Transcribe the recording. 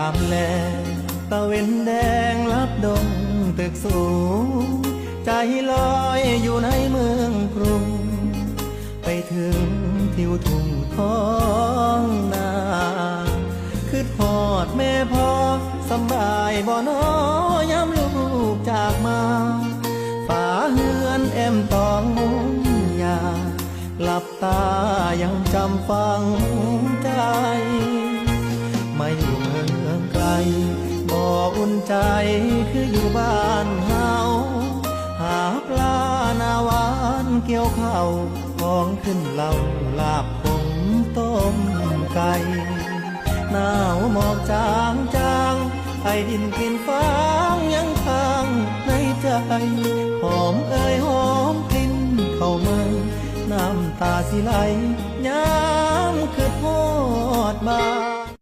ามแลตะเวนแดงลับดงตึกสูงใจลอยอยู่ในเมืองกรุงไปถึงทิวทุ่งท้องนาคือทอดแม่พ่อสำบายบ่น้อยามลูกจากมาฝาเฮือนแอมตองมุงยาหลับตายังจำฟังใจไม่อยู่เมืองไกลบ่อุ่นใจคืออยู่บ้านเฮาหาปลาหน้าหวานเกี่ยวข้าวของขึ้นเหล่าลาบผงต้มไก่หนาวหมอกจางจางไอดินกลิ่นฟางยังค้างในใจหอมเอ่ยหอมกลิ่นเข้ามาน้ำตาสิไหลย้ำคือทอดบาน